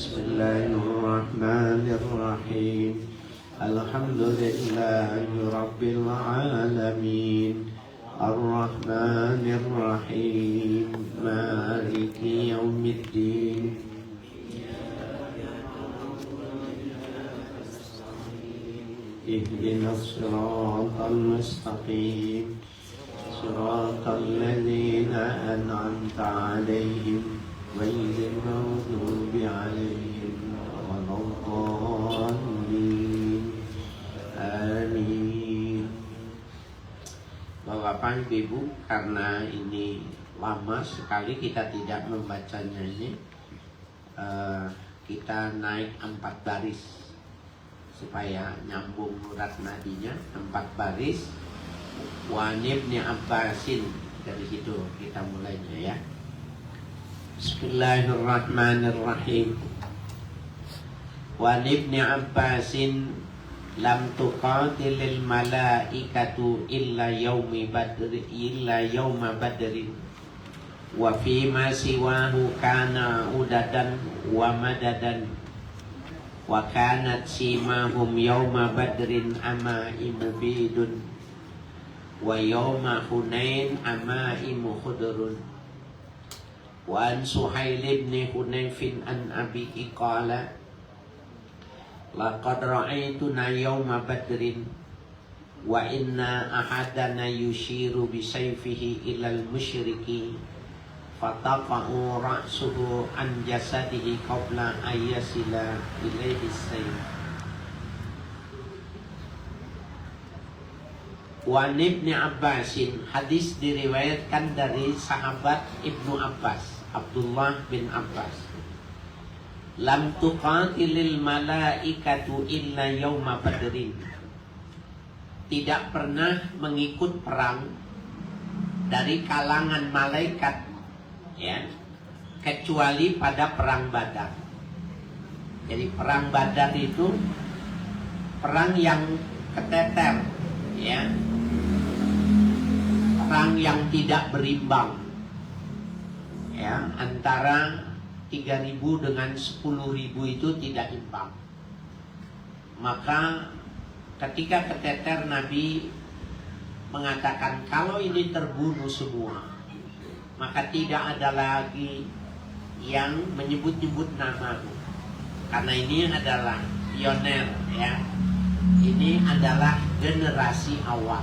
Bismillahirrahmanirrahim. Alhamdulillahi Rabbil Alamin. Ar-Rahmanir-Rahim. Maliki Yawmiddin. Ihdinas siratal mustaqim. Siratal ladzina an'amta 'alaihim ghairil maghdubi 'alaihim waladdallin. Amin. Bapak Ibu, karena ini lama sekali kita tidak membacanya ini, kita naik 4 baris supaya nyambung urat nadinya. 4 baris. Wa Ibnu Abbasin, dari situ kita mulainya ya. Bismillahirrahmanirrahim. Wa Ibnu Abbasin lam tuqatilil malaikatu illa yauma badrin wa fima siwahu kana udadan wa madadan wa kanat simahum yauma badrin amaimu bidun wa yauma hunain amaimu khudrun. Wa an Suhail ibn Hunayfin an abihi qala laqad ra'aytuna yauma badrin wa inna ahadana yushiru bisayfihi ilal musyriki fataqa'u ra'suhu an jasadihi qabla ayyasila ilaihi sayf. Wa Ibnu Abbasin, hadis diriwayatkan dari sahabat Ibnu Abbas, Abdullah bin Abbas. Lam tuqatilil malaikatu illa yauma badrin. Tidak pernah mengikut perang dari kalangan malaikat ya, kecuali pada perang Badar. Jadi perang Badar itu perang yang keteter ya, perang yang tidak berimbang ya, antara 3.000 dengan 10.000 itu tidak imbang. Maka ketika keteter, Nabi mengatakan kalau ini terbunuh semua, maka tidak ada lagi yang menyebut-nyebut namamu, karena ini adalah pioner ya, ini adalah generasi awal.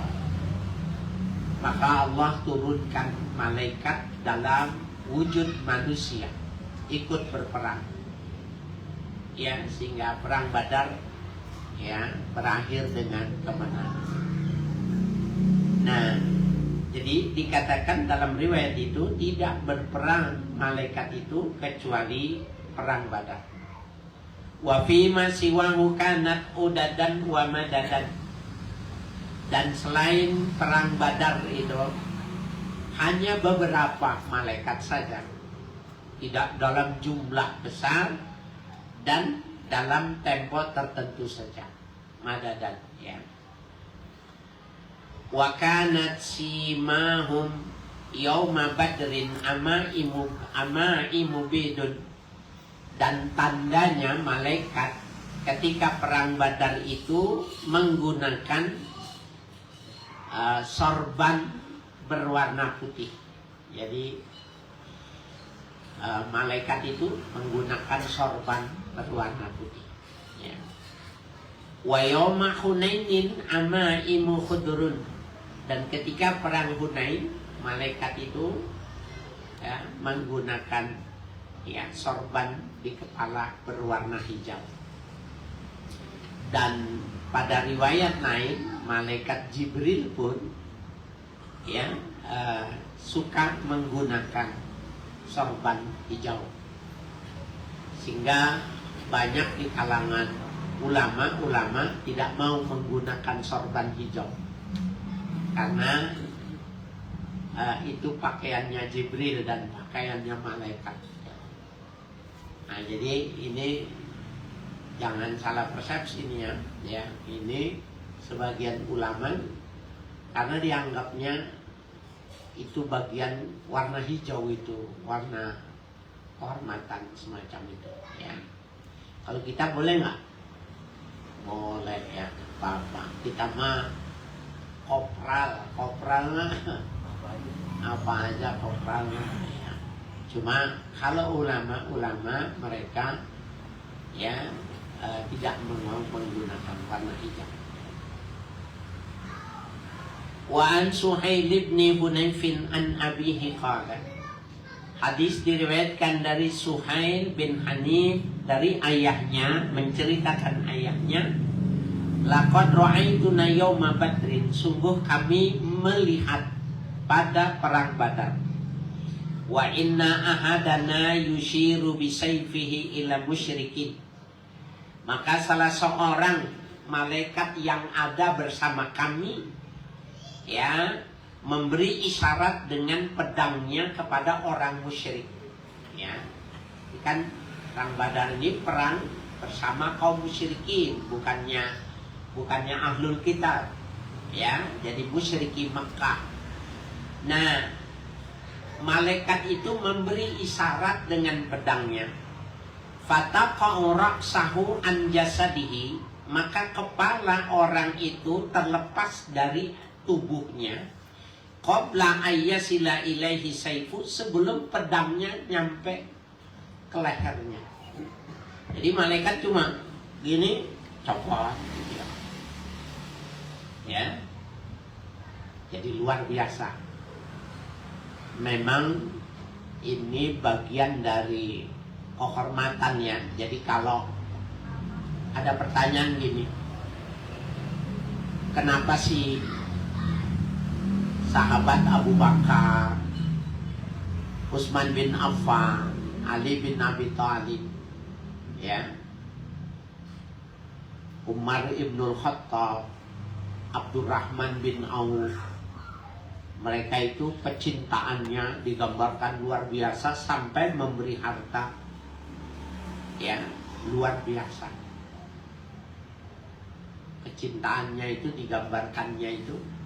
Maka Allah turunkan malaikat dalam wujud manusia ikut berperang ya, sehingga perang Badar ya berakhir dengan kemenangan. Nah, jadi dikatakan dalam riwayat itu tidak berperang malaikat itu kecuali perang Badar. Wa fima siwahu kanat udadan wa madadan. Dan selain perang Badar itu hanya beberapa malaikat saja, tidak dalam jumlah besar dan dalam tempo tertentu saja, madadan ya. Wa kanat simahum yauma badrin amaimu bidun. Dan tandanya malaikat ketika perang Badar itu menggunakan sorban berwarna putih. Jadi malaikat itu menggunakan sorban berwarna putih ya. Wa yauma hunainin amaimu khudrun. Dan ketika perang Hunain, malaikat itu ya, menggunakan ya, sorban di kepala berwarna hijau. Dan pada riwayat lain, malaikat Jibril pun ya suka menggunakan sorban hijau, sehingga banyak di kalangan ulama tidak mau menggunakan sorban hijau karena itu pakaiannya Jibril dan pakaiannya malaikat. Nah, jadi ini jangan salah persepsi ini ya. Ini sebagian ulama karena dianggapnya itu bagian warna hijau itu warna kehormatan semacam itu ya. Kalau kita boleh nggak? Boleh ya, apa-apa. Kita mah kopral mah apa aja kopral mah. Ya. Cuma kalau ulama mereka ya tidak mau menggunakan warna hijau. Wa an Suhail bin Hunayfin an abihi qala. Hadis diriwayatkan dari Suhail bin Hanif dari ayahnya, menceritakan ayahnya, laqad ra'aituna yauma badrin, sungguh kami melihat pada perang Badar. Wa inna ahadana yushiru bisayfihi ila musyrikin. Maka salah seorang malaikat yang ada bersama kami ya memberi isyarat dengan pedangnya kepada orang musyrik. Ya, kan perang Badar ini perang bersama kaum musyrikin, bukannya ahlul kitab. Ya, jadi musyrikin Mekah. Nah, malaikat itu memberi isyarat dengan pedangnya. Fataqa'u ra'sahu an jasadihi, maka kepala orang itu terlepas dari tubuhnya. Qabla ayyasila ilaihi saifu, sebelum pedangnya nyampe ke lehernya. Jadi malaikat cuma gini copot gitu ya. Ya. Jadi luar biasa. Memang ini bagian dari kehormatannya. Jadi kalau ada pertanyaan gini, kenapa sih sahabat Abu Bakar, Utsman bin Affan, Ali bin Abi Thalib, ya, Umar ibnul Khattab, Abdurrahman bin Auf, mereka itu kecintaannya digambarkan luar biasa sampai memberi harta, ya, luar biasa. Kecintaannya itu digambarkannya itu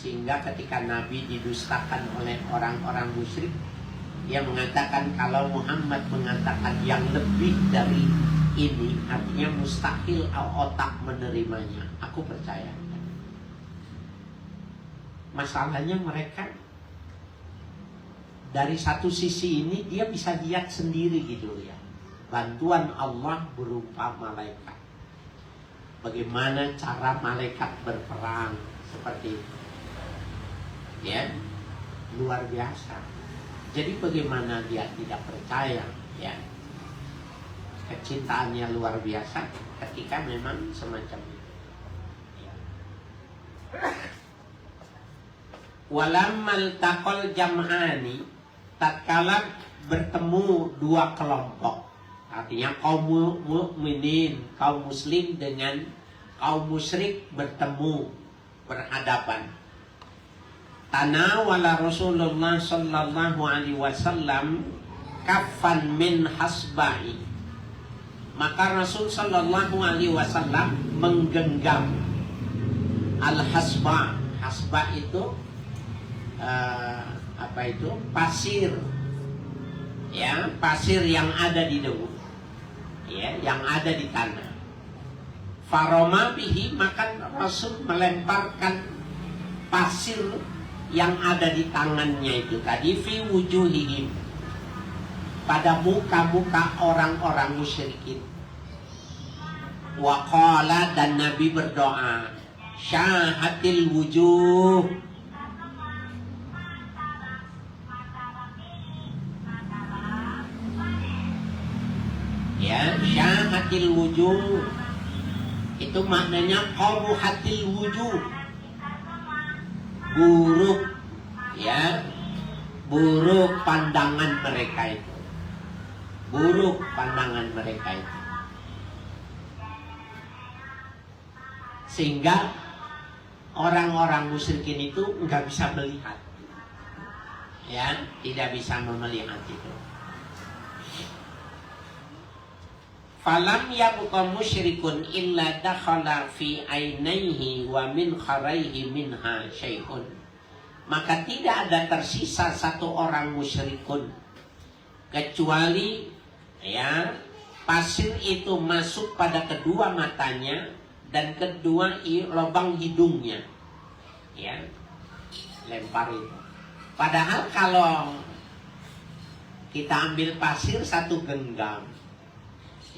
sehingga ketika Nabi didustakan oleh orang-orang musyrik, dia mengatakan kalau Muhammad mengatakan yang lebih dari ini, artinya mustahil otak menerimanya. Aku percaya. Masalahnya mereka dari satu sisi ini dia bisa lihat sendiri gitu ya, bantuan Allah berupa malaikat. Bagaimana cara malaikat berperang seperti itu. Ya, luar biasa. Jadi bagaimana dia tidak percaya, ya, kecintaannya luar biasa ketika memang semacam itu. Ya. Walammal taqal jam'ani, tatkala bertemu dua kelompok, artinya kaum mukminin, kaum muslim dengan kaum musyrik bertemu berhadapan. Tanawala Rasulullah sallallahu alaihi wasallam kaffan min hasba'i, maka Rasul sallallahu alaihi wasallam menggenggam al-hasba. Hasba itu apa itu? Pasir, ya, pasir yang ada di debu, ya, yang ada di tanah. Faroma bihi, maka Rasul melemparkan pasir yang ada di tangannya itu tadi fi wujuhihim, pada muka-muka orang-orang musyrikin. Wa qala, dan Nabi berdoa, syahatil wujuh, ya, syahatil wujuh itu maknanya qaruhatil wujuh, buruk, ya, buruk pandangan mereka itu, buruk pandangan mereka itu, sehingga orang-orang musyrikin itu nggak bisa melihat, ya, tidak bisa melihat itu. Falam yabqa musyrikun illa dakhala fi ainaihi wa min kharaihi minha syai'un, maka tidak ada tersisa satu orang musyrikun kecuali, ya, pasir itu masuk pada kedua matanya dan kedua lubang hidungnya, ya, lempar itu. Padahal kalau kita ambil pasir satu genggam,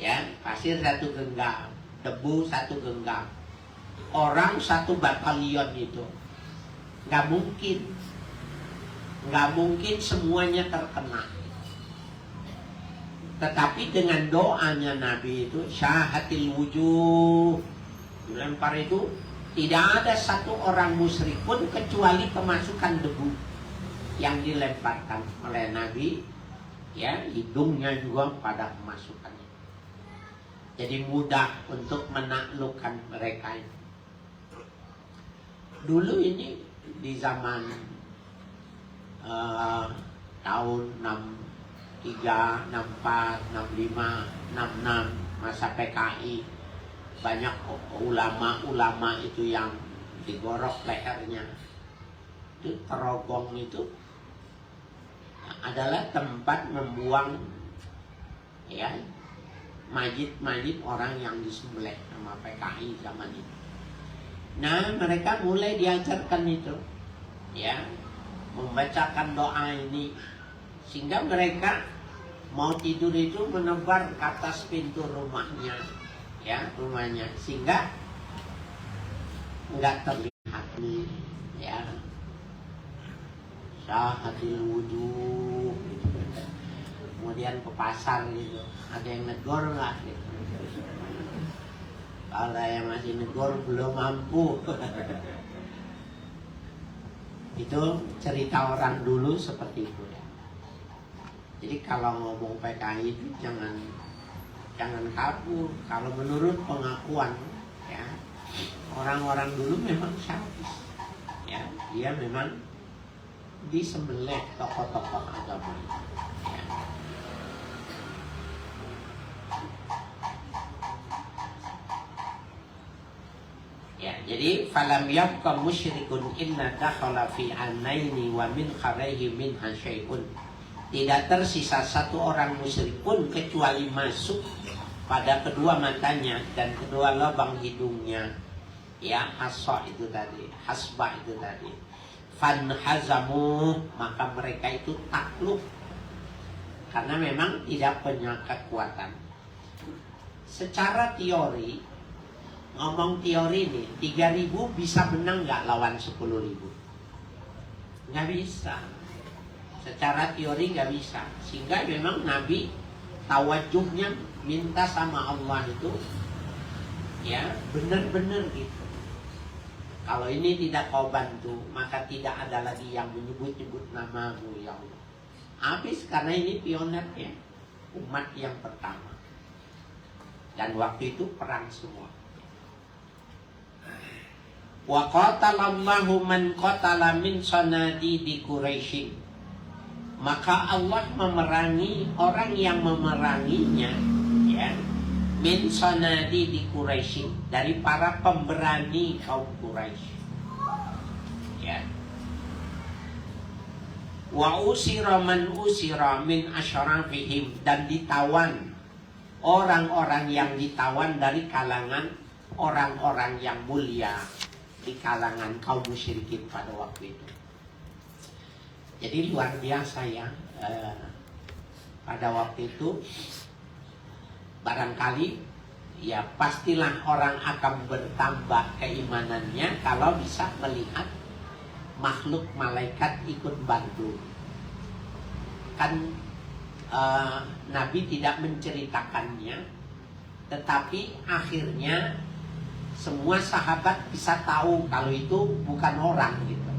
ya, pasir satu genggam, debu satu genggam, orang satu batalion itu, nggak mungkin semuanya terkena. Tetapi dengan doanya Nabi itu syahatil wujuh, dilempar itu tidak ada satu orang musyrik pun kecuali kemasukan debu yang dilemparkan oleh Nabi, ya, hidungnya juga pada kemasukannya. Jadi mudah untuk menaklukkan mereka ini. Dulu ini di zaman tahun 63, 64, 65, 66 masa PKI, banyak ulama-ulama itu yang digorok lehernya. Itu Terogong itu adalah tempat membuang, ya, mayit-mayit orang yang disembelih sama PKI zaman itu. Nah, mereka mulai diajarkan itu, ya, membacakan doa ini, sehingga mereka mau tidur itu menebar ke atas pintu rumahnya, ya, rumahnya, sehingga nggak terlihat nih, ya, syahatil wujuh gitu. Kemudian ke pasar gitu, ada yang negor nggak gitu. Kalau yang masih negor belum mampu. Itu cerita orang dulu seperti itu, ya. Jadi kalau ngomong PKI itu jangan kabur. Kalau menurut pengakuan, ya, orang-orang dulu memang syarif, ya, dia memang disembelih tokoh-tokoh agama, ya. Ya, jadi falam yabqa musyrikun illa dakhala fi anaini wa min kharaihi minha syai'un. Tidak tersisa satu orang musyrik pun kecuali masuk pada kedua matanya dan kedua lubang hidungnya, ya, hasba itu tadi, fanhazamu, maka mereka itu takluk karena memang tidak punya kekuatan. Secara teori, ngomong teori nih, 3.000 bisa menang nggak lawan 10.000? Nggak bisa. Secara teori nggak bisa. Sehingga memang Nabi tawajuhnya minta sama Allah itu, ya, benar-benar gitu. Kalau ini tidak kau bantu, maka tidak ada lagi yang menyebut-nyebut namamu, ya Allah. Habis, karena ini pionernya, umat yang pertama. Dan waktu itu perang semua. Wa qatalallahu man qatala min sanadidi Quraisy. Maka Allah memerangi orang yang memeranginya, ya, min sanadidi Quraisy, dari para pemberani kaum Quraisy, ya. Wa usira man usira min asyrafihim, dan ditawan orang-orang yang ditawan dari kalangan orang-orang yang mulia di kalangan kaum musyrikin pada waktu itu. Jadi luar biasa, ya, pada waktu itu barangkali, ya, pastilah orang akan bertambah keimanannya kalau bisa melihat makhluk malaikat ikut bantu. Kan Nabi tidak menceritakannya, tetapi akhirnya semua sahabat bisa tahu kalau itu bukan orang gitu.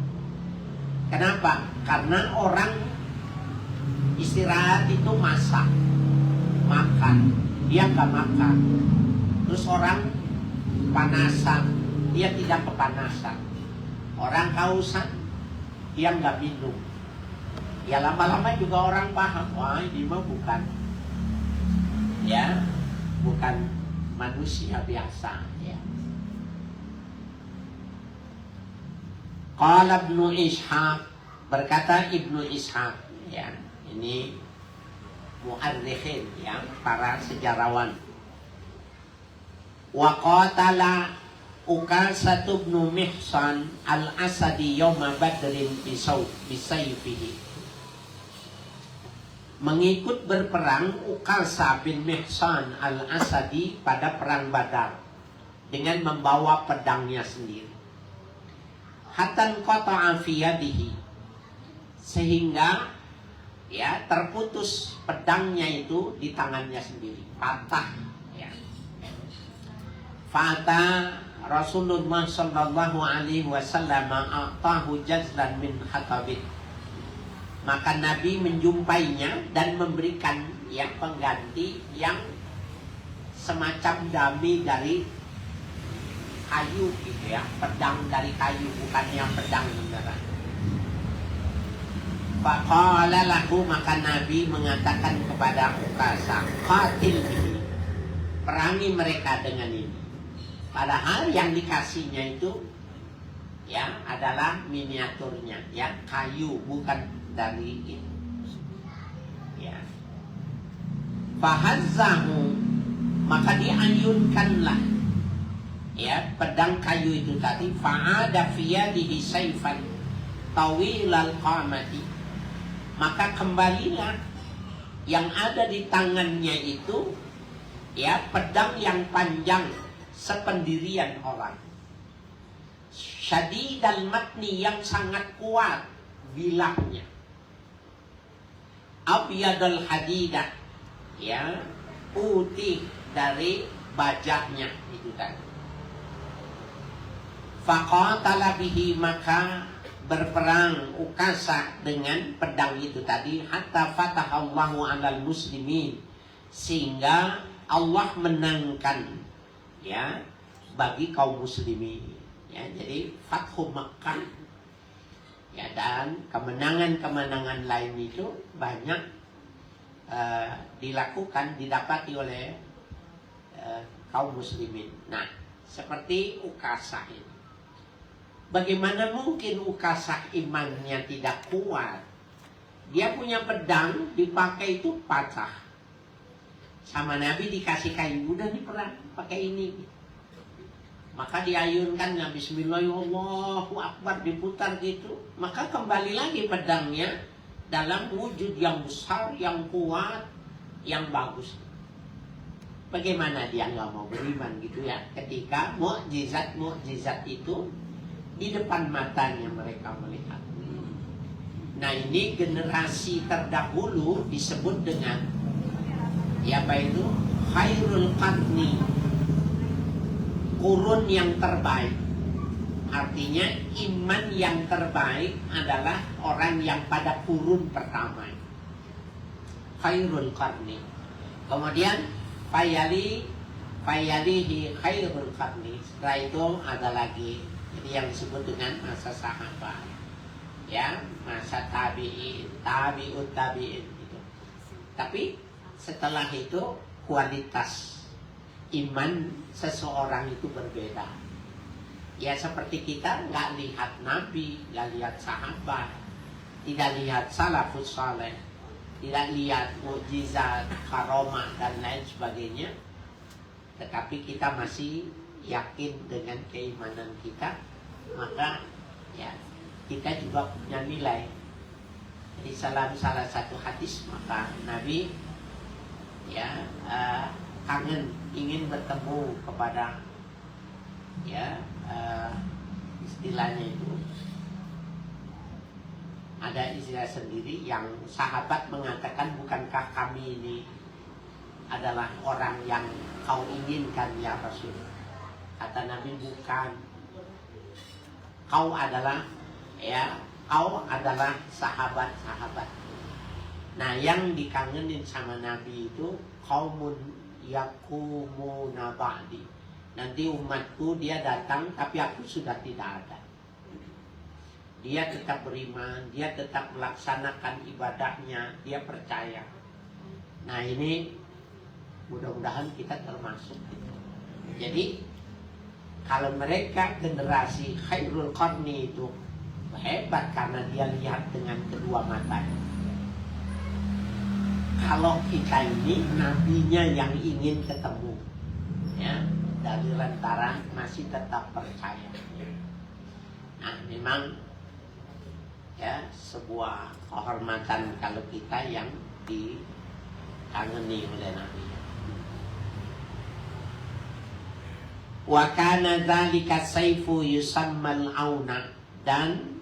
Kenapa? Karena orang istirahat itu masak, makan, dia nggak makan. Terus orang panasan, dia tidak kepanasan. Orang kausan, dia nggak minum. Ya lama-lama juga orang paham, wah ini mah bukan, ya, bukan manusia biasa, ya. Qala Ibnu Ishaq, berkata Ibnu Ishaq, ya, ini mu'arrikhin, ya, para sejarawan. Wa qatala Ukasah bin Mihsan al-Asadi yawma Badrin bisayfihi. Mengikut berperang Ukasah bin Mihsan al-Asadi pada perang Badar dengan membawa pedangnya sendiri. Hatan qata'a fi yadihi, sehingga ya terputus pedangnya itu di tangannya sendiri, patah ya. Fata Rasulullah sallallahu alaihi wasallam a'tahu jazlan min hatabin. Maka Nabi menjumpainya dan memberikan yang pengganti yang semacam dami dari kayu gitu ya, pedang dari kayu, bukan yang pedang beneran. Faqala lahu, maka Nabi mengatakan kepada Ukasah, qatil bihi, perangi mereka dengan ini. Padahal yang dikasihnya itu ya adalah miniaturnya, ya kayu, bukan dari ini. Ya. Fahazzahu, maka diayunkanlah ya pedang kayu itu tadi. Fa'ada fi yadihi sayfan tawilal qamati, maka kembalilah yang ada di tangannya itu ya pedang yang panjang sependirian orang, syadidal matni, yang sangat kuat bilahnya, abyadul hadidah, ya putih dari bajaknya itu tadi. Faqatala bihi, maka berperang Ukasah dengan pedang itu tadi, hatta fatahallahu alal muslimin, sehingga Allah menangkan ya bagi kaum muslimin ya. Jadi Fathu Makkah ya, dan kemenangan-kemenangan lain itu banyak dilakukan, didapati oleh kaum muslimin. Nah, seperti Ukasah ini, bagaimana mungkin Ukasah imannya tidak kuat? Dia punya pedang, dipakai itu patah. Sama Nabi dikasih kayu, udah diperang pakai ini. Maka diayunkan ya Bismillahirrahmanirrahim, Allahu Akbar, diputar gitu. Maka kembali lagi pedangnya dalam wujud yang besar, yang kuat, yang bagus. Bagaimana dia nggak mau beriman gitu ya, ketika mukjizat itu di depan matanya mereka melihat. Nah, ini generasi terdahulu disebut dengan ya apa itu? Khairul qarni, kurun yang terbaik. Artinya iman yang terbaik adalah orang yang pada kurun pertama. Khairul qarni. Kemudian fayalihi khairul qarni. Setelah itu ada lagi, jadi yang disebut dengan masa sahabat, ya masa tabi'in, tabi'ut tabi'in gitu. Tapi setelah itu kualitas iman seseorang itu berbeda. Ya seperti kita nggak lihat Nabi, nggak lihat sahabat, tidak lihat salafus saleh, tidak lihat mukjizat, karomah dan lain sebagainya, tetapi kita masih yakin dengan keimanan kita, maka ya kita juga punya nilai. Di salah satu hadis, maka Nabi ya kangen, ingin bertemu kepada ya istilahnya itu ada istilah sendiri yang sahabat mengatakan, bukankah kami ini adalah orang yang kau inginkan ya Rasul? Kata Nabi, bukan, kau adalah sahabat-sahabat. Nah, yang dikangenin sama Nabi itu qaumun yakumuna ba'di. Nanti umatku dia datang, tapi aku sudah tidak ada. Dia tetap beriman, dia tetap melaksanakan ibadahnya, dia percaya. Nah, ini mudah-mudahan kita termasuk. Jadi kalau mereka generasi khairul qarni itu hebat karena dia lihat dengan kedua matanya. kalau kita ini nabinya yang ingin ketemu, ya, dari lantaran masih tetap percaya. Nah, memang ya sebuah kehormatan kalau kita yang dikangeni oleh Nabi. Wa kana dzalika saifu yusammal auna, dan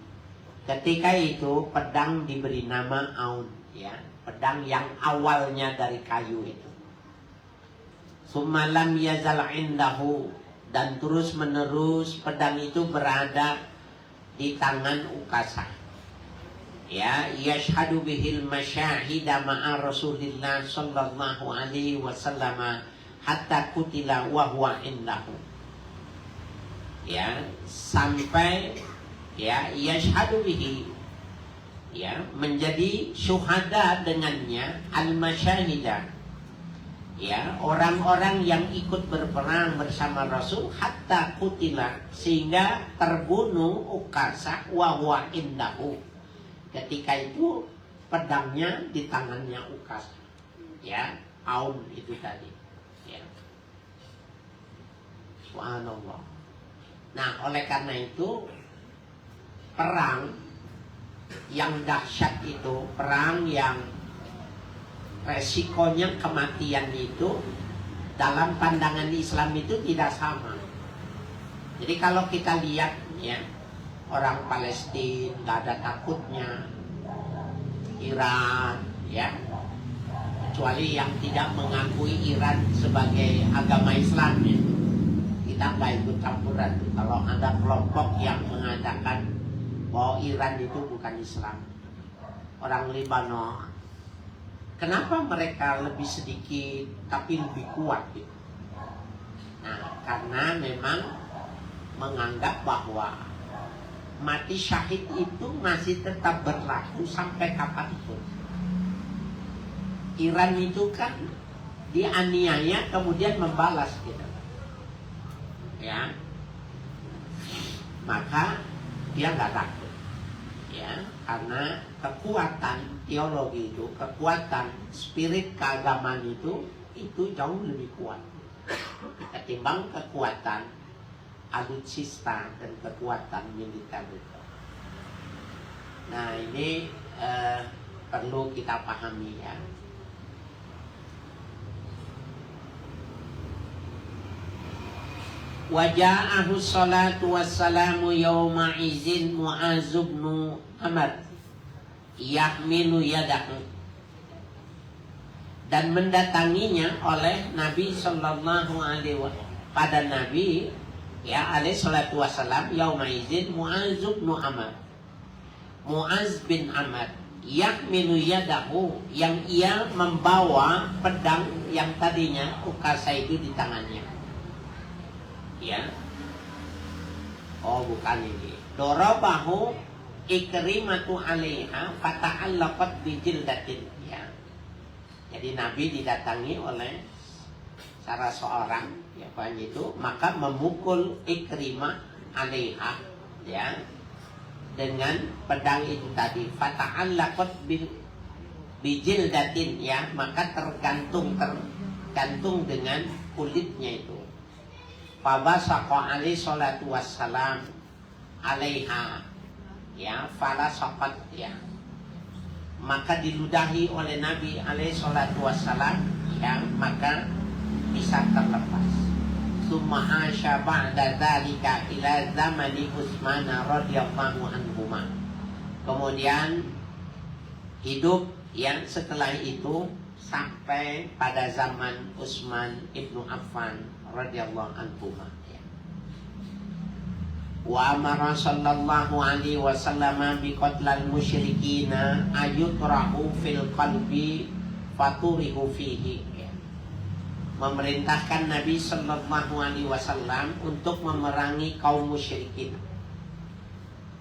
ketika itu pedang diberi nama aun, ya, pedang yang awalnya dari kayu itu. Summalam yazal indahu, dan terus menerus pedang itu berada di tangan Ukasah. Ya, yashhadu bihil masyahida ma'a Rasulillah sallallahu alaihi wasallam hatta kutila wa huwa indahu. Ya, sampai ya yashhadu bihi, ya, menjadi syuhada dengannya al-masyahida, ya, orang-orang yang ikut berperang bersama Rasul hatta kutila, sehingga terbunuh Ukasah wa huwa indahu. Ketika itu pedangnya di tangannya Ukasah, ya, aun itu tadi, ya. Subhanallah. Nah, oleh karena itu perang yang dahsyat itu, perang yang resikonya kematian itu dalam pandangan Islam itu tidak sama. Jadi kalau kita lihat, ya, orang Palestina nggak ada takutnya, Iran, ya, kecuali yang tidak mengakui Iran sebagai agama Islam, ya, kita nggak ikut campuran. Kalau ada kelompok yang mengatakan bahwa Iran itu bukan Islam, orang Lebanon, kenapa mereka lebih sedikit tapi lebih kuat, gitu? Nah, karena memang menganggap bahwa mati syahid itu masih tetap berlaku sampai kapanpun. Iran itu kan dianiaya kemudian membalas, gitu, ya, maka dia nggak takut, ya, karena kekuatan teologi itu, kekuatan spirit keagamaan itu jauh lebih kuat ketimbang kekuatan alutsista dan kekuatan militer itu. Nah, ini perlu kita pahami, ya. Waja'ahu salatu wassalamu yawma izin Mu'az bin Amr yahmilu yadahu, dan mendatanginya oleh Nabi sallallahu alaihi wasallam, pada Nabi, ya, alaihi salatu wassalam, yawma izin Mu'az bin Amr, Mu'az bin Amr yahmilu yadahu, yang ia membawa pedang yang tadinya Ukasah itu di tangannya. Ya, oh bukan ini. Dorobahu Ikrimatu alaiha fata'allaqat bijildatin, ya. Jadi Nabi didatangi oleh salah seorang, ya, itu, maka memukul Ikrimah alaiha, ya, dengan pedang itu tadi. Fata'allaqat bijildatin, ya, maka tergantung dengan kulitnya itu. Fabasaqa alaihi salatu wassalam alaiha, ya, falasaqat, ya, maka diludahi oleh Nabi alaihi salatu wassalam, ya, maka bisa terlepas. Summa asya ba'da dzalika ila zamani Utsman radhiyallahu anhuma, kemudian hidup yang setelah itu sampai pada zaman Utsman ibnu Affan radhiyallahu anhu, ya. Wa amara sallallahu alaihi wasallam bi qatlal musyrikina ayutrahu fil qalbi faturihu fihi, ya. Memerintahkan Nabi sallallahu alaihi wasallam untuk memerangi kaum musyrikin,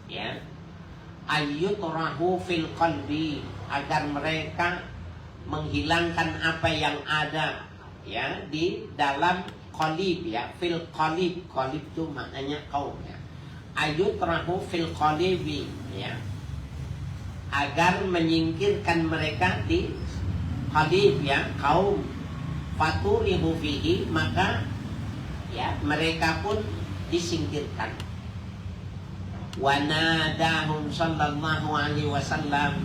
ya, ayutrahu fil qalbi, agar mereka menghilangkan apa yang ada, ya, di dalam qalib, ya, fil qalib. Qalib itu maknanya kaum, ya. Ayutrahu fil qalibi, ya, agar menyingkirkan mereka di khalif, ya, kaum. Faturihu fihi, maka ya mereka pun disingkirkan. Wa nadahum sallallahu alaihi wasallam,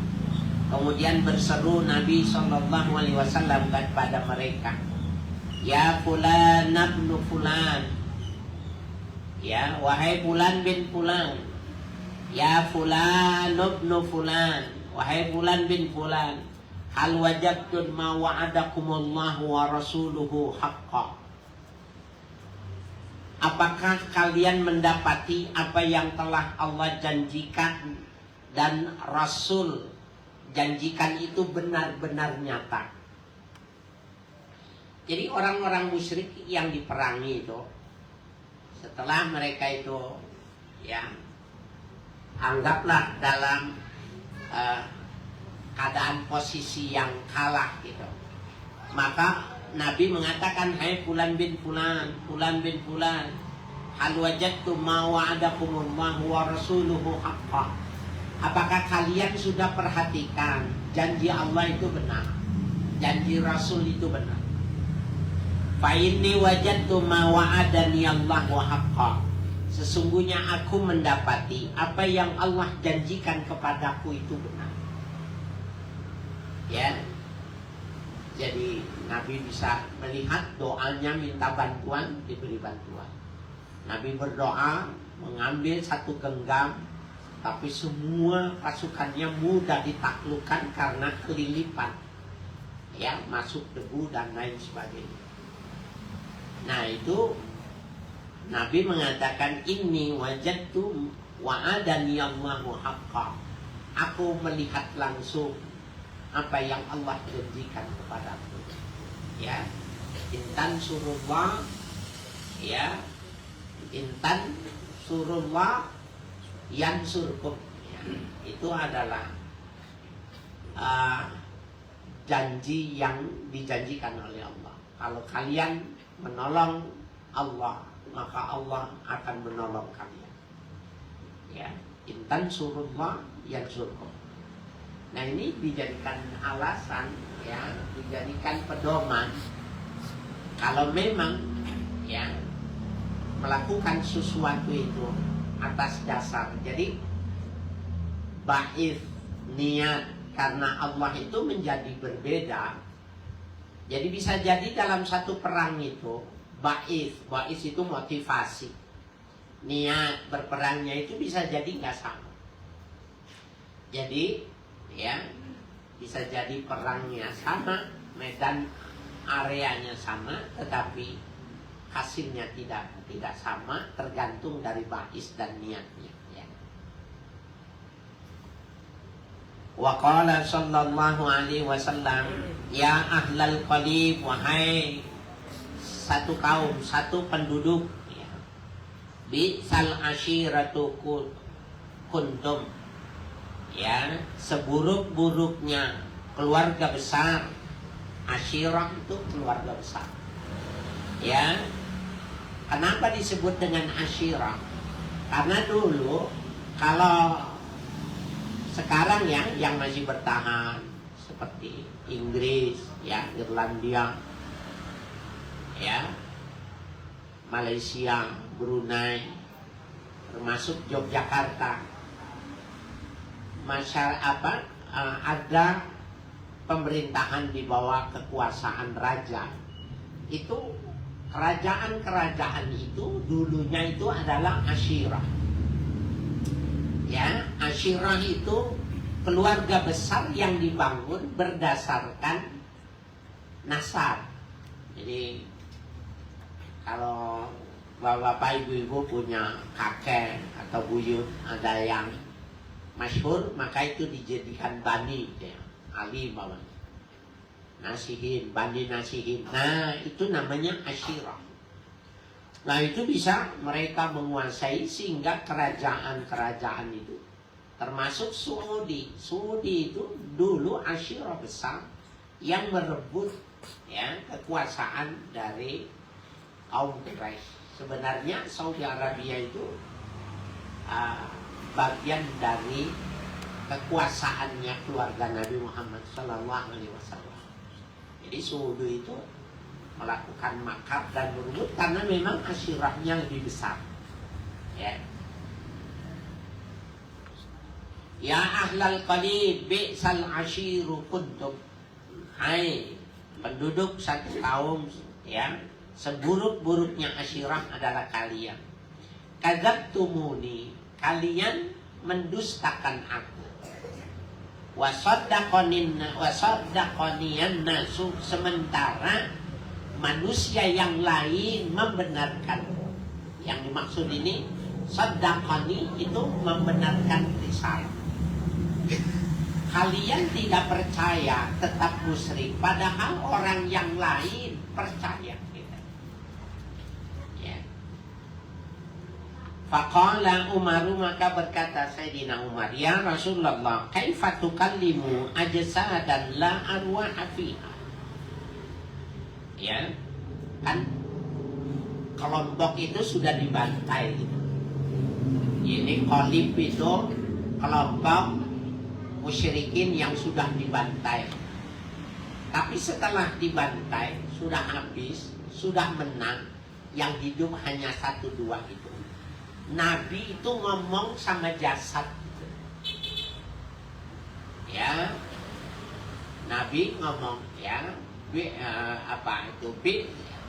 kemudian berseru Nabi sallallahu alaihi wasallam kepada mereka, ya fulan ibn fulan, ya wahai fulan bin fulan, ya fulan ibn fulan, wahai fulan bin fulan, hal wajadtum ma wa'adakumullahu wa rasuluhu haqqan. Apakah kalian mendapati apa yang telah Allah janjikan dan Rasul janjikan itu benar-benar nyata? Jadi orang-orang musyrik yang diperangi itu, setelah mereka itu, ya, anggaplah dalam keadaan posisi yang kalah gitu, maka Nabi mengatakan, hai fulan bin fulan, fulan bin fulan, hal wajadtum ma wa'adakumullahu wa rasuluhu haqqan. Apakah kalian sudah perhatikan janji Allah itu benar, janji Rasul itu benar? Fa inni wajadtu ma wa'adani Allah wa haqqan. Sesungguhnya aku mendapati apa yang Allah janjikan kepadaku itu benar. Ya, jadi Nabi bisa melihat doanya, minta bantuan, diberi bantuan. Nabi berdoa, mengambil satu genggam, tapi semua pasukannya mudah ditaklukkan karena kelilipan, ya, masuk debu dan lain sebagainya. Nah itu Nabi mengatakan, inni wajadtu wa'adani Allahu haqqan. Aku melihat langsung apa yang Allah janjikan kepadaku. Ya, intan surullah, ya, intan surullah yansurkum. Ya, itu adalah janji yang dijanjikan oleh Allah. Kalau kalian menolong Allah, maka Allah akan menolong kalian. Ya, intan surullah yansurkum. Nah ini dijadikan alasan, ya, dijadikan pedoman. Kalau memang, ya, melakukan sesuatu itu atas dasar, jadi ba'ith, niat karena Allah itu menjadi berbeda. Jadi bisa jadi dalam satu perang itu ba'ith itu motivasi, niat berperangnya itu bisa jadi nggak sama. Jadi ya, bisa jadi perangnya sama, medan areanya sama, tetapi hasilnya tidak sama, tergantung dari ba'is dan niatnya. Ya. Wa qala sallallahu alaihi wasallam, ya ahlal qalib, wahai satu kaum, satu penduduk, ya, bi'sal ashiratu kuntum. Ya, seburuk-buruknya keluarga besar. Asyirah itu keluarga besar. Ya, kenapa disebut dengan asyirah? Karena dulu, kalau sekarang ya, yang masih bertahan seperti Inggris, ya, Irlandia, ya, Malaysia, Brunei, termasuk Yogyakarta, masyarakat ada pemerintahan di bawah kekuasaan raja. Itu kerajaan-kerajaan itu dulunya itu adalah asyirah. Ya, asyirah itu keluarga besar yang dibangun berdasarkan nasab. Jadi kalau bapak ibu-ibu punya kakek atau buyut ada yang masyhur, maka itu dijadikan bani, ya, Ali bawah Nasihin, bani Nasihin. Nah itu namanya asyirah. Nah itu bisa mereka menguasai sehingga kerajaan-kerajaan itu, termasuk Saudi itu dulu asyirah besar yang merebut, ya, kekuasaan dari kaum Quraisy. Sebenarnya Saudi Arabia itu bagian dari kekuasaannya keluarga Nabi Muhammad Sallallahu Alaihi Wasallam. Jadi suhudu itu melakukan makar dan berebut karena memang asyirahnya lebih besar. Ya. Ya ahlal qalib bi'sal ashiru kuntum. Hai penduduk satu kaum, ya, seburuk-buruknya asyirah adalah kalian. Kadzabtumuni, kalian mendustakan aku. Wasaddaqoniyan nasu, sementara manusia yang lain membenarkan. Yang dimaksud ini saddaqani itu membenarkan risalah. Kalian tidak percaya, tetap musyrik, padahal orang yang lain percaya. Ya. Faqala Umaru, maka berkata Sayyidina Umar, ya Rasulullah, kaifa tukallimu ajsadan la arwaha fiha. Ya, kan kelompok itu sudah dibantai. Ini qalib itu kelompok musyrikin yang sudah dibantai. Tapi setelah dibantai, sudah habis, sudah menang, yang hidup hanya 1-2 itu. Nabi itu ngomong sama jasad. Ya, Nabi ngomong, ya, apa itu?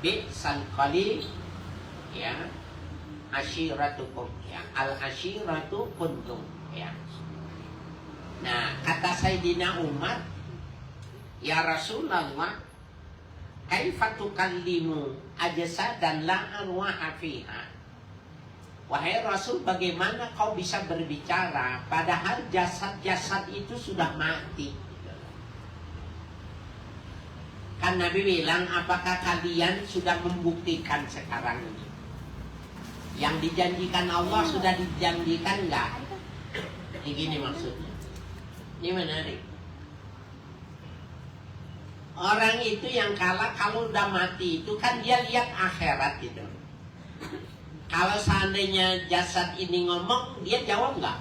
Bi'sal qalib, ya, ashiratukum, ya, al ashiratu kuntum, ya. Nah, kata Sayyidina Umar, ya Rasulullah, kaifa tukallimu ajsadan la arwaha fiha. Wahai Rasul, bagaimana kau bisa berbicara padahal jasad-jasad itu sudah mati? Kan Nabi bilang, apakah kalian sudah membuktikan sekarang ini? Yang dijanjikan Allah sudah dijanjikan enggak? Ini gini maksudnya. Ini menarik. Orang itu yang kalah kalau udah mati itu kan dia lihat akhirat gitu. Kalau seandainya jasad ini ngomong, dia jawab nggak?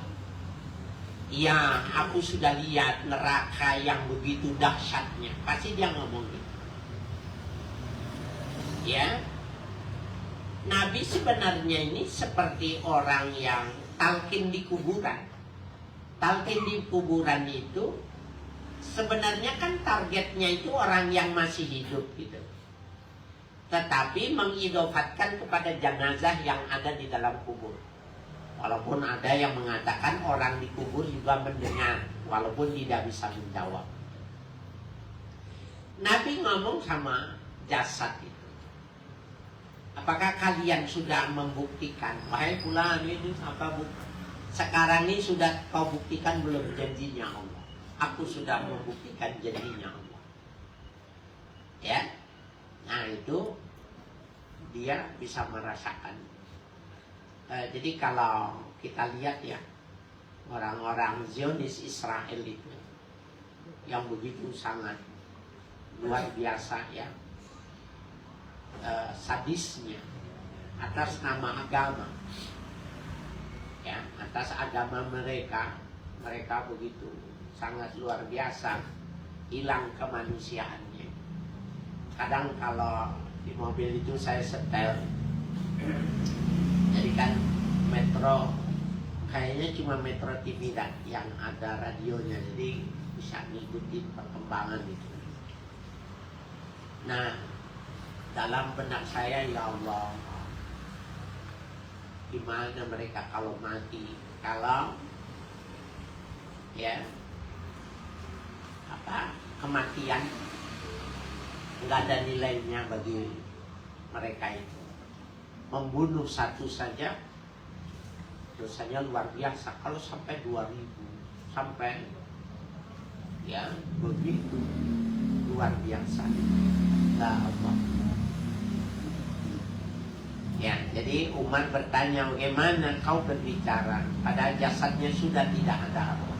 Iya, aku sudah lihat neraka yang begitu dahsyatnya. Pasti dia ngomong gitu. Ya, Nabi sebenarnya ini seperti orang yang talqin di kuburan. Talqin di kuburan itu sebenarnya kan targetnya itu orang yang masih hidup gitu. Tetapi mengidofatkan kepada jenazah yang ada di dalam kubur. Walaupun ada yang mengatakan orang di kubur juga mendengar, walaupun tidak bisa menjawab. Nabi ngomong sama jasad itu. Apakah kalian sudah membuktikan? Wahai fulan, ini apa bukti? Sekarang ini sudah kau buktikan belum janjinya Allah? Aku sudah membuktikan janjinya Allah. Ya, nah itu dia bisa merasakan. Jadi kalau kita lihat ya, orang-orang Zionis Israel itu yang begitu sangat luar biasa ya, sadisnya atas nama agama. Ya, atas agama mereka begitu sangat luar biasa, hilang kemanusiaannya. Kadang kalau di mobil itu saya setel, jadi kan Metro, kayaknya cuma Metro TV yang ada radionya, jadi bisa ngikutin perkembangan itu. Nah, dalam benak saya, ya Allah, gimana mereka kalau mati, kalau ya apa kematian nggak ada nilainya bagi mereka itu. Membunuh satu saja dosanya luar biasa. Kalau sampai 2000, sampai ya begitu luar biasa. Nah, Allah. Ya, jadi Umar bertanya, bagaimana kau berbicara padahal jasadnya sudah tidak ada apa.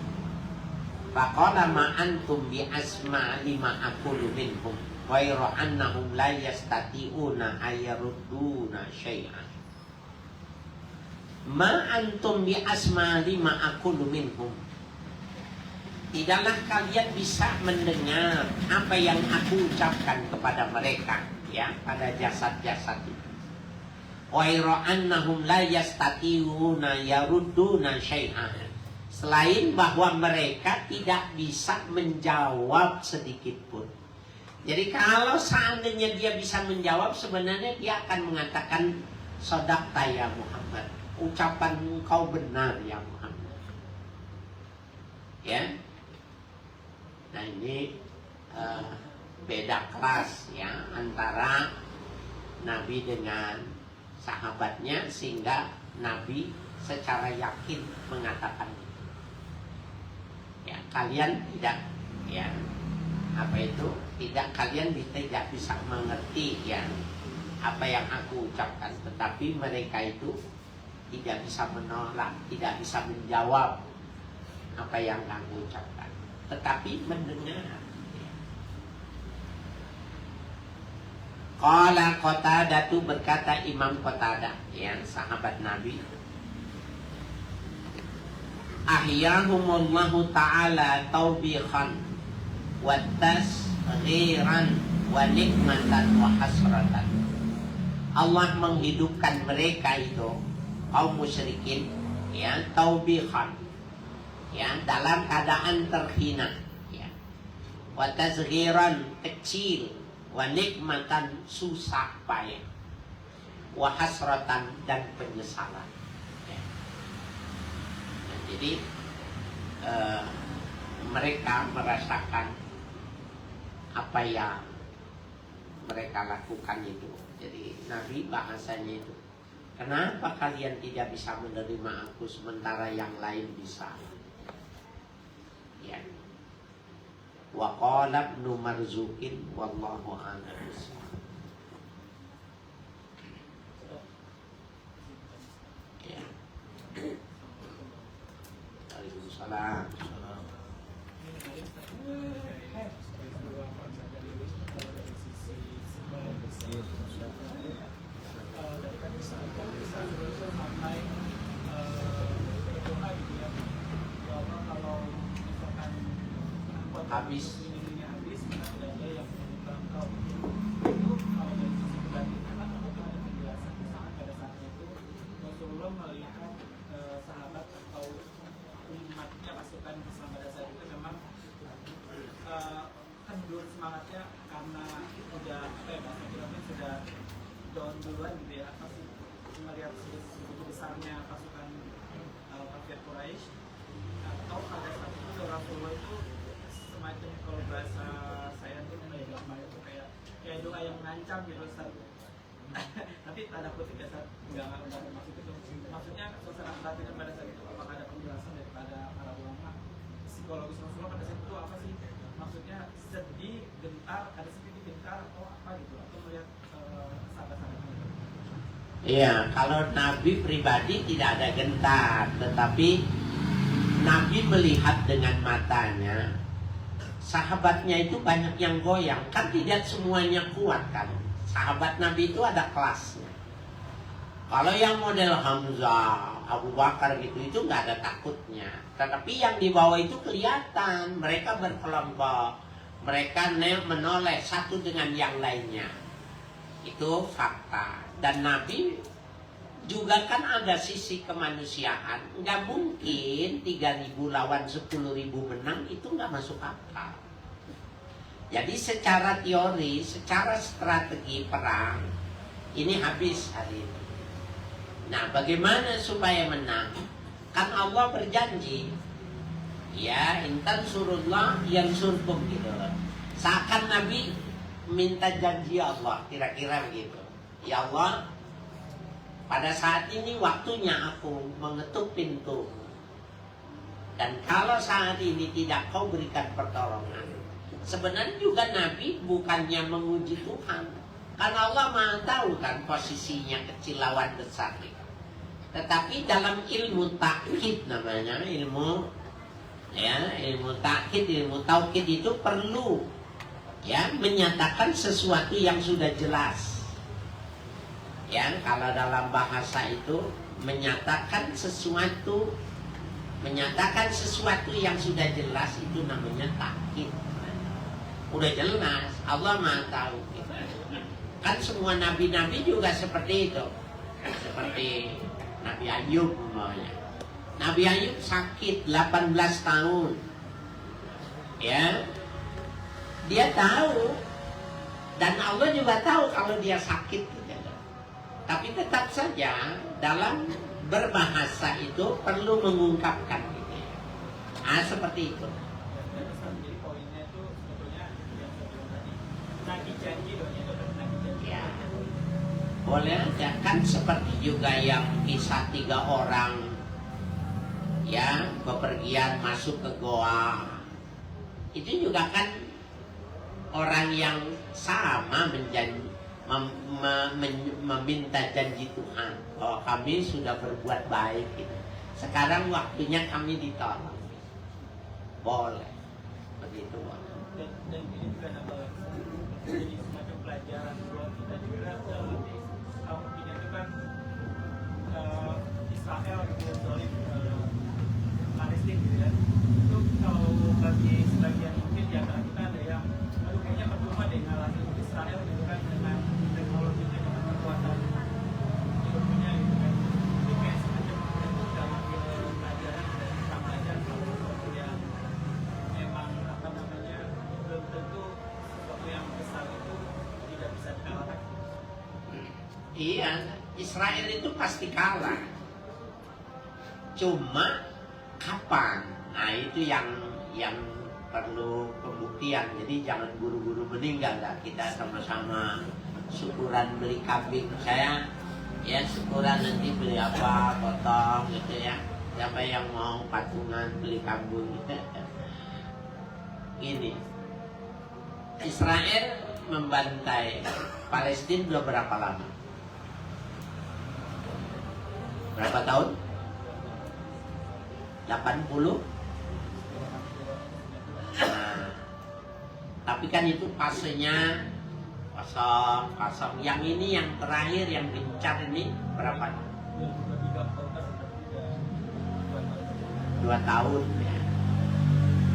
Faqala ma antum bi asma lima aqulu minhum ghairu annahum la yastati'una ayarudduna syai'an. Ma antum bi asma lima aqulu minhum. tidaklah kalian bisa mendengar apa yang aku ucapkan kepada mereka, ya, pada jasad-jasad itu. Waira annahum la yastati'una yarudduna syai'an. Selain bahwa mereka tidak bisa menjawab sedikit pun. Jadi kalau seandainya dia bisa menjawab, sebenarnya dia akan mengatakan shadaqta ya Muhammad. Ucapan engkau benar ya Muhammad. Ya. Nah ini beda kelas ya antara Nabi dengan sahabatnya, sehingga Nabi secara yakin mengatakan itu. Ya, kalian tidak, ya, apa itu? Tidak, kalian tidak bisa mengerti ya apa yang aku ucapkan, tetapi mereka itu tidak bisa menolak, tidak bisa menjawab apa yang aku ucapkan, tetapi mendengar. Qala Qatadah, berkata Imam Qatadah, ya, sahabat Nabi, ahyahumullahu ta'ala taubihan wa tasghiran wa nikmatan wa hasratan. Allah menghidupkan mereka itu, kaum musyrikin, ya, taubihan, ya, dalam keadaan terhina, ya, wa tasghiran, kecil, wa nikmatan, susah payah, wa hasratan, dan penyesalan, ya. Nah, jadi mereka merasakan apa yang mereka lakukan itu. Jadi Nabi bahasanya itu, kenapa kalian tidak bisa menerima aku sementara yang lain bisa? Ya. Wa qala Ibnu Marzuqin wallahu a'lam bishawab. Ya. Waalaikumsalam. Habis Rasulullah melihat sahabat atau umatnya, pasukan pada saat itu memang kendur semangatnya karena udah sudah down duluan gitu ya, pasti melihat segitu besarnya pasukan kafir Quraisy, atau pada saat itu Rasulullah itu semacam, kalau bahasa saya itu kayak doa yang mengancam gitu Ustaz. Tapi tanda kutip ya Ustaz, nggak maksud itu. Maksudnya suasana batin pada saat itu, apakah ada penjelasan daripada para ulama psikologis Rasulullah pada saat itu apa sih? Maksudnya sedih, gentar, ada sedikit gentar atau apa gitu, atau melihat sahabat-sahabat itu? Iya, kalau Nabi pribadi tidak ada gentar, tetapi Nabi melihat dengan matanya sahabatnya itu banyak yang goyang, kan tidak semuanya kuat kan. Sahabat Nabi itu ada kelasnya. Kalau yang model Hamzah, Abu Bakar gitu, itu nggak ada takutnya. Tetapi yang di bawah itu kelihatan, mereka berkelompok, mereka menoleh satu dengan yang lainnya. Itu fakta. Dan Nabi juga kan ada sisi kemanusiaan. Nggak mungkin 3.000 lawan 10.000 menang, itu nggak masuk akal. Jadi secara teori, secara strategi perang, ini habis hari ini. Nah, bagaimana supaya menang? Kan Allah berjanji, ya, intan surullah yang surkum gitu. Seakan Nabi minta janji Allah, kira-kira begitu. Ya Allah, pada saat ini waktunya aku mengetuk pintu. Dan kalau saat ini tidak kau berikan pertolongan, sebenarnya juga Nabi bukannya menguji Tuhan. Karena Allah Maha tahu kan posisinya kecil lawan besar. Tetapi dalam ilmu takkid, namanya ilmu, ya, ilmu takkid, ilmu taukid itu perlu, ya, menyatakan sesuatu yang sudah jelas. Ya, kalau dalam bahasa itu menyatakan sesuatu Menyatakan sesuatu yang sudah jelas itu namanya takkid. Udah jelas, Allah Maha tahu. Kan semua nabi-nabi juga seperti itu. Seperti Nabi Ayub umpamanya. Nabi Ayub sakit 18 tahun. Ya. Dia tahu, dan Allah juga tahu kalau dia sakit. Tapi tetap saja dalam berbahasa itu perlu mengungkapkan gitu ya. Seperti itu. Jadi poinnya itu sebetulnya yang saya bilang tadi, nabi janji dong, itu kan nabi janji. Ya. Boleh aja, kan seperti juga yang kisah 3 orang ya bepergian masuk ke goa. Itu juga kan orang yang sama meminta janji Tuhan bahwa kami sudah berbuat baik gitu. Sekarang waktunya kami ditolong. Boleh begitu. Dan ini juga jadi semacam pelajaran buat kita juga dalam kaum ini itu kan Israel gitu zalim Palestina gitu kan. Itu kalau bagi sebagian mungkin di antara kita ada yang aduh kayaknya percuma deh ngalahin Israel gitu kan dengan teknologinya, dengan kekuatan ilmunya gitu kan. Itu kayak semacam itu dalam pelajaran dan kita belajar kalau sesuatu yang memang apa namanya belum tentu sesuatu yang besar itu tidak bisa dikalahkan. Iya, Israel itu pasti kalah. Cuma kapan? Nah itu yang perlu pembuktian. Jadi jangan buru-buru meninggal lah. Kita sama-sama syukuran beli kambing. Saya ya syukuran nanti beli apa, potong gitu ya. Siapa yang mau patungan beli kambing gitu. Gini, Israel membantai Palestina belum berapa lama? Berapa tahun? 80? Nah, tapi kan itu fasenya kosong. Yang ini yang terakhir yang gencar ini berapa? 2 tahun ya.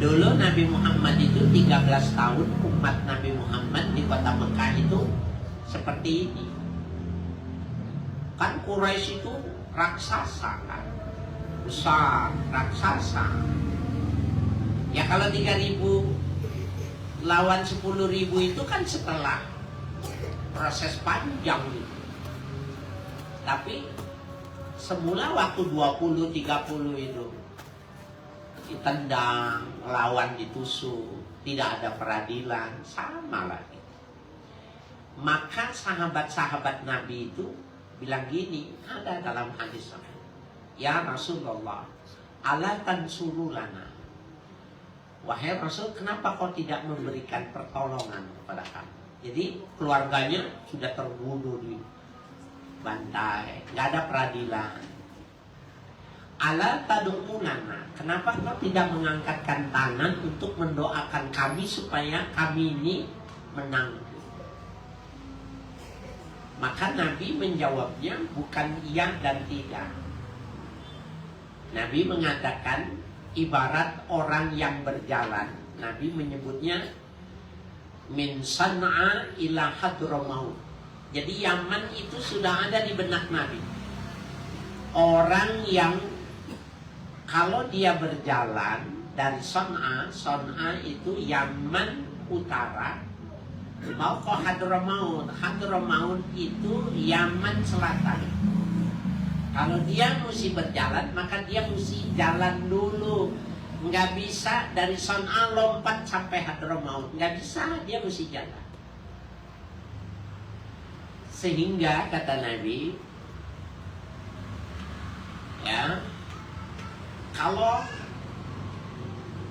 Dulu Nabi Muhammad itu 13 tahun umat Nabi Muhammad di kota Mekah itu seperti ini. Kan Quraisy itu raksasa kan, besar, raksasa. Ya kalau 3.000 lawan 10.000 itu kan setelah proses panjang gitu. Tapi semula waktu 20-30 itu ditendang, lawan ditusuk, tidak ada peradilan, sama lagi. Maka sahabat-sahabat Nabi itu bilang gini, ada dalam hadis, ya Rasulullah, ala tansurulana. Wahai Rasul, kenapa kau tidak memberikan pertolongan kepada kami? Jadi keluarganya sudah terbunuh di bantai, nggak ada peradilan. Ala tad'unana, kenapa kau tidak mengangkatkan tangan untuk mendoakan kami supaya kami ini menang? Maka Nabi menjawabnya bukan iya dan tidak. Nabi mengatakan ibarat orang yang berjalan. Nabi menyebutnya min San'a ila Hadramaut. Jadi Yaman itu sudah ada di benak Nabi. Orang yang kalau dia berjalan dari San'a itu Yaman utara, mau ke Hadramaut. Hadramaut itu Yaman selatan. Kalau dia mesti berjalan, maka dia mesti jalan dulu. Nggak bisa dari San'a lompat sampai Hadramaut. Nggak bisa, dia mesti jalan. Sehingga kata Nabi, ya, kalau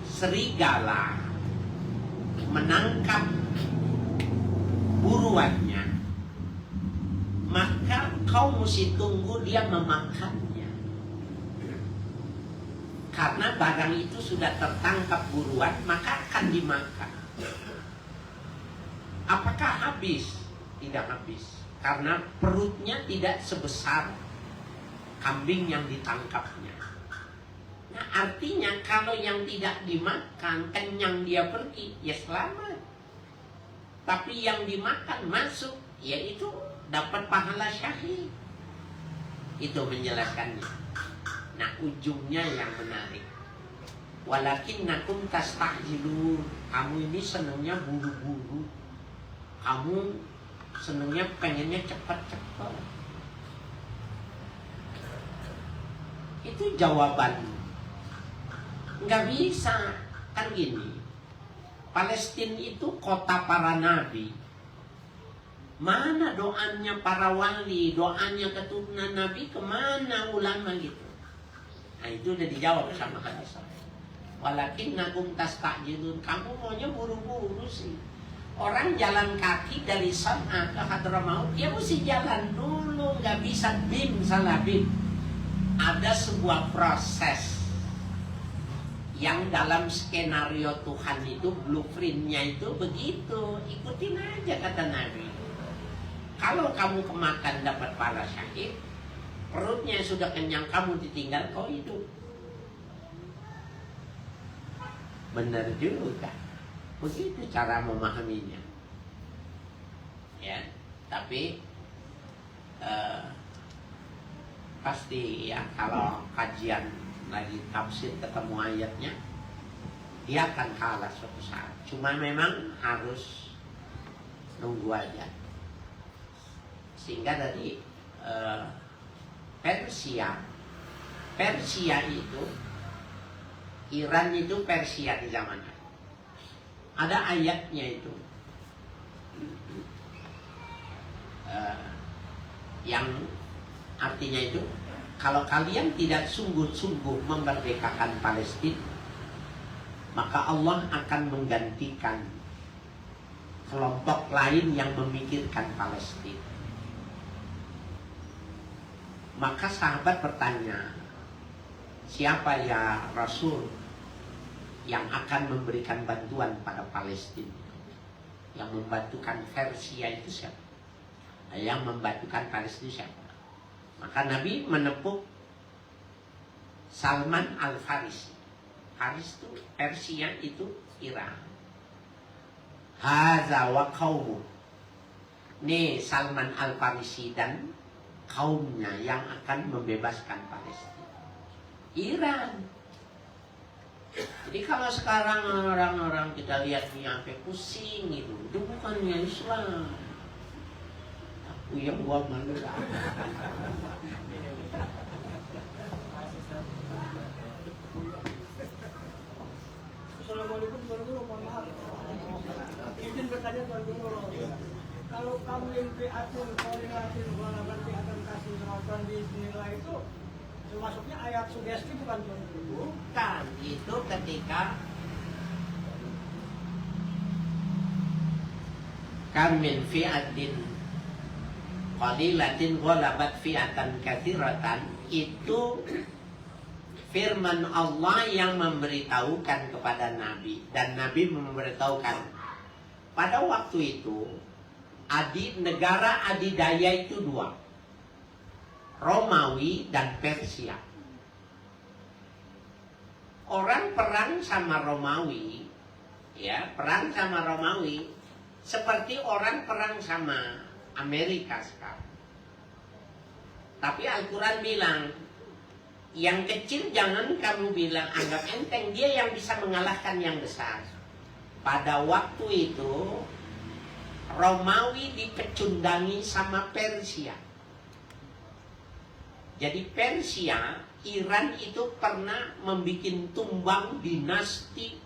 serigala menangkap buruannya, maka kau mesti tunggu dia memakannya. Karena barang itu sudah tertangkap buruan, maka akan dimakan. Apakah habis? Tidak habis. Karena perutnya tidak sebesar kambing yang ditangkapnya. Nah, artinya kalau yang tidak dimakan kenyang dia pergi, ya selamat. Tapi yang dimakan masuk, yaitu dapat pahala syahid. Itu menjelaskannya. Nah, ujungnya yang menarik. Walakinnakum tasta'jilun. Kamu ini senangnya buru-buru. Kamu senangnya pengennya cepat-cepat. Itu jawaban. Nggak bisa. Kan gini. Palestina itu kota para nabi. Mana doanya para wali, doanya keturunan nabi, kemana ulama gitu. Nah, itu udah dijawab sama hadis. Walakinnakum tasta'jilun. Kamu maunya buru-buru sih. Orang jalan kaki dari San'a ke Hadramaut, dia mesti jalan dulu, nggak bisa bim salah bim. Ada sebuah proses yang dalam skenario Tuhan itu, blueprintnya itu begitu. Ikutin aja kata Nabi. Kalau kamu kemakan dapat pahala syahid, perutnya sudah kenyang, kamu ditinggal, kau hidup. Benar juga. Begitu cara memahaminya. Ya, tapi pasti ya kalau kajian lagi tafsir ketemu ayatnya, dia akan kalah suatu saat. Cuma memang harus nunggu aja. Sehingga dari Persia itu, Iran itu Persia di zamannya. Ada ayatnya itu yang artinya itu, kalau kalian tidak sungguh-sungguh memerdekakan Palestina, maka Allah akan menggantikan kelompok lain yang memikirkan Palestina. Maka sahabat bertanya, siapa ya Rasul yang akan memberikan bantuan pada Palestina? Yang membantukan Persia itu siapa? Yang membantukan Palestina siapa? Maka Nabi menepuk Salman Al-Farisi. Faris itu Persia, itu Iran. Haza wa qaumu. Nih Salman Al-Farisi dan kaumnya yang akan membebaskan Palestina. Iran. Jadi kalau sekarang orang-orang kita lihat sampai pusing itu bukannya Islam. Aku yang buat malu. Assalamualaikum warahmatullahi wabarakatuh. Izin bertanya Tuan Guru. Kalau kamu yang atur koordinasi nanti akan kasih penonton di sinilah itu, termasuknya ayat sugesti bukan Tuan Guru? Bukan, itu ketika kam min fi'atin qalilatin ghalabat fi'atan katsiratan, itu firman Allah yang memberitahukan kepada Nabi, dan Nabi memberitahukan pada waktu itu negara adidaya itu dua, Romawi dan Persia. Orang perang sama Romawi, ya perang sama Romawi seperti orang perang sama Amerika sekarang. Tapi Al-Quran bilang, yang kecil jangan kamu bilang anggap enteng, dia yang bisa mengalahkan yang besar. Pada waktu itu Romawi dipecundangi sama Persia. Jadi Persia, Iran itu pernah membuat tumbang dinasti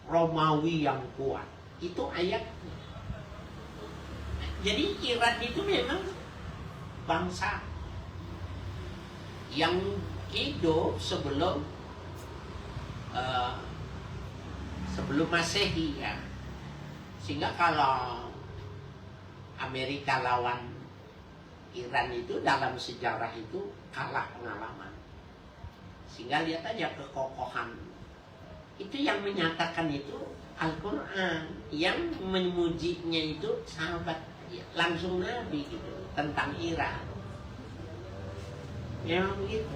Romawi yang kuat. Itu ayatnya. Jadi Iran itu memang bangsa yang hidup sebelum Masehi ya. Sehingga kalau Amerika lawan Iran itu dalam sejarah itu kalah pengalaman. Sehingga lihat aja kekokohan. Itu yang menyatakan itu Al-Quran, yang memujinya itu sahabat langsung Nabi gitu tentang Iran. Memang begitu.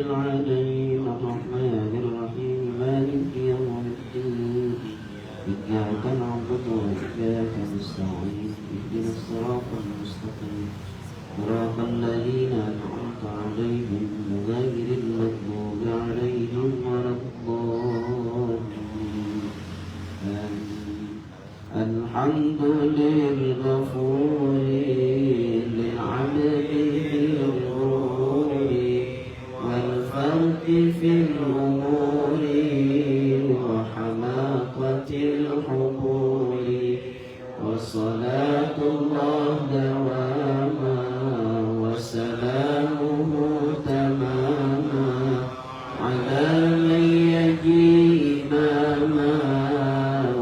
العالمين الرحمن الرحيم مالك يوم الدين إياك نعبد وإياك نستعين اهدنا الصراط المستقيم صراط الذين أنعمت عليهم غير المغضوب عليهم ولا الضالين آمين. الحمد للغفور للعبد بالغرور والفرق في الأمور وحماقة الحضور وصلاة الله دواما وسلامه تماما على من يجي إماما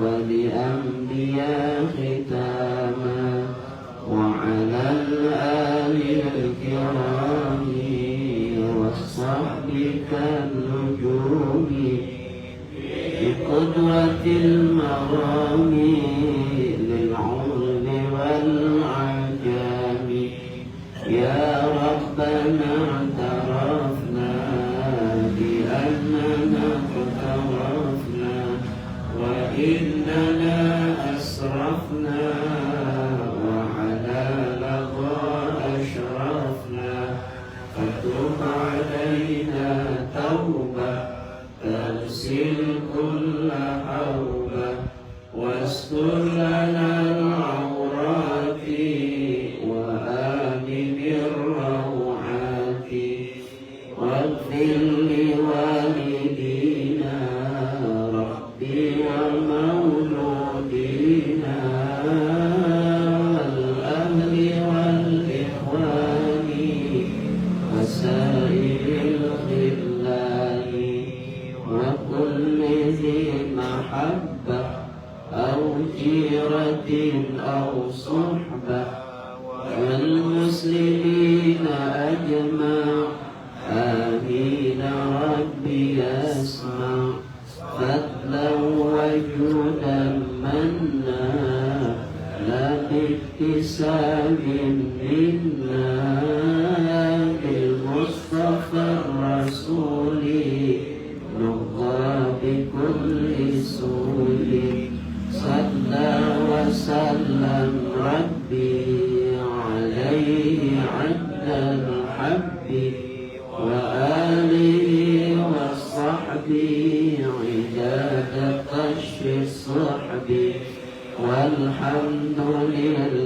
ولأنبياء ختاما وعلى الآل الكرام والصحب كالنجوم بقدرة المرام للعرب والعجام يا ربنا اعترفنا بأننا اقترفنا وإننا أسرفنا وعلى لظى أشرفنا فتب علينا توبة تغسل كل حوبة واستر لنا العورات وآمن الروعات واغفر لوالدينا ربي ومولودينا والأهل والإخوان وسائر الخلان وكل ذي محبة أو جيرة أو صحبة والمسلمين أجمع آمين ربي يسمع فضلا وجودا منا لا باكتساب منا بالمصطفى الرسول نرضى بكل سوء صلى وسلم ربي عليه عد الحب وآله وصحبه عداد كشف الصحب والحمد لله